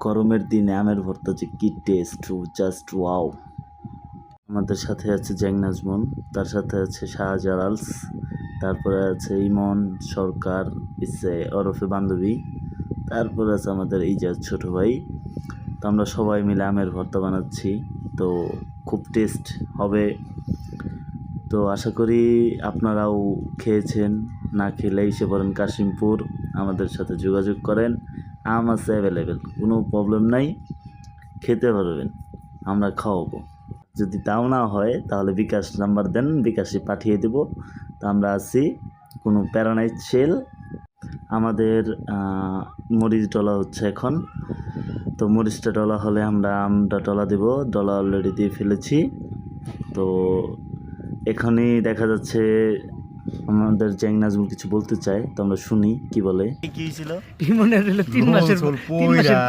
গরমের দিনে আমের ভর্তা যে কি টেস্ট, জাস্ট ওয়াও। আমাদের সাথে আছে জ্যাং নাজমুন, তার সাথে আছে শাহজালালস, তারপরে আছে ইমন সরকার ইসে ওরফে বান্ধবী, তারপরে আছে আমাদের ইজাজ ছোট ভাই। তো আমরা সবাই মিলে আমের ভর্তা বানাচ্ছি, তো খুব টেস্ট হবে। তো আশা করি আপনারাও খেয়েছেন, না খেলে এসে পড়েন কাশিমপুর, আমাদের সাথে যোগাযোগ করেন। আম আছে অ্যাভেলেবেল, কোনো প্রবলেম নাই, খেতে পারবেন, আমরা খাওয়াবো। যদি তাও না হয় তাহলে বিকাশ নাম্বার দেন, বিকাশে পাঠিয়ে দেব। তো আমরা আছি, কোনো প্যারা নাই, সেল। আমাদের মরিচ ডলা হচ্ছে এখন, তো মরিচটা ডলা হলে আমরা আমটা ডলা দেব। ডলা অলরেডি দিয়ে ফেলেছি। তো এখানেই দেখা যাচ্ছে আমাদের জ্যাং নাজমুল কিছু বলতে চায়, তো আমরা শুনি কি বলে। কি হয়েছিল? ইমনের হলো 3 মাসের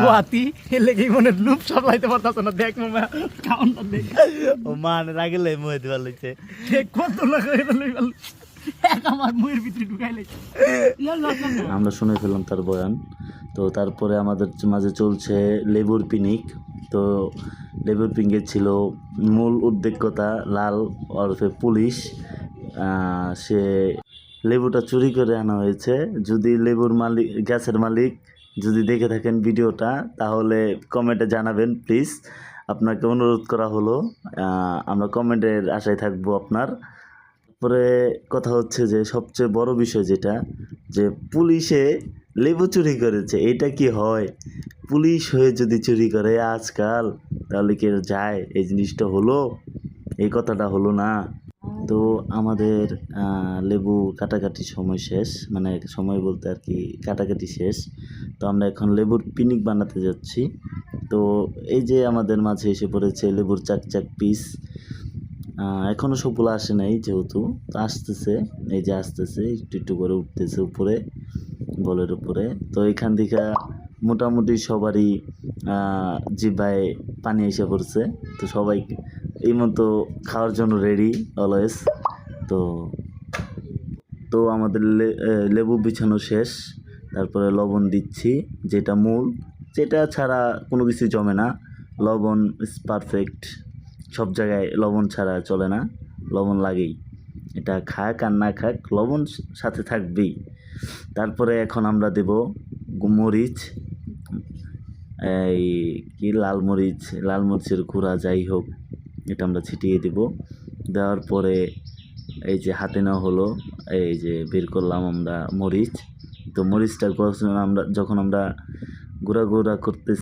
পোয়াতি, এলে ইমনের লুপ সামলাইতে পারতাছ না। দেখ মামা কাউন্টটা দেখ, ও মান রাগলে মুয়ে দিবার লইছে। দেখ কত লাগাই লই গেল, এক আমার মুয়ের ভিতরে ঢুকাই লাইছে। আমরা শুনে ফেললাম তার বয়ান। তো তারপরে আমাদের মাঝে চলছে লেবুর পিকনিক। তো লেবুর পিকনিকে ছিল মূল উদ্যোক্তা লাল ওরফে পুলিশ। সে লেবুটা চুরি করে আনা হয়েছে। যদি লেবুর মালিক, গাছের মালিক যদি দেখে থাকেন ভিডিওটা, তাহলে কমেন্টে জানাবেন প্লিজ, আপনাকে অনুরোধ করা হলো। আমরা কমেন্টের আশায় থাকবো আপনার। তারপরে কথা হচ্ছে যে সবচেয়ে বড় বিষয় যেটা, যে পুলিশে লেবু চুরি করেছে, এটা কি হয়? পুলিশ হয়ে যদি চুরি করে আজকাল, তাহলে কি যায়? এই জিনিসটা হলো, এই কথাটা হলো না। তো আমাদের লেবু কাটাকাটি সময় শেষ, মানে সময় বলতে আর কি কাটাকাটি শেষ। তো আমরা এখন লেবুর পিকনিক বানাতে যাচ্ছি। তো এই যে আমাদের মাঝে এসে পড়েছে লেবুর চাক পিস। এখনও সবগুলো আসে নাই, যেহেতু তো আসতেছে, এই যে আসতেছে, একটু একটু করে উঠতেছে উপরে, বলের উপরে। তো এখান থেকে মোটামুটি সবারই জিভায় পানি এসে পড়ছে। তো সবাই এই মতো খাওয়ার জন্য রেডি অলওয়েজ। তো তো আমাদের লেবু বিছানো শেষ, তারপরে লবণ দিচ্ছি, যেটা মূল, যেটা ছাড়া কোনো কিছু জমে না। লবণ ইজ পারফেক্ট, সব জায়গায় লবণ ছাড়া চলে না, লবণ লাগেই। এটা খাক আর না খাক, লবণ সাথে থাকবেই। তারপরে এখন আমরা দেব মরিচ, এই কি লাল মরিচের গুঁড়া, যাই হোক, এটা আমরা ছিটিয়ে দেব। দেওয়ার পরে এই যে হাতে নেওয়া হলো, এই যে বের করলাম আমরা মরিচ। তো মরিচটা যখন আমরা গুঁড়া করতে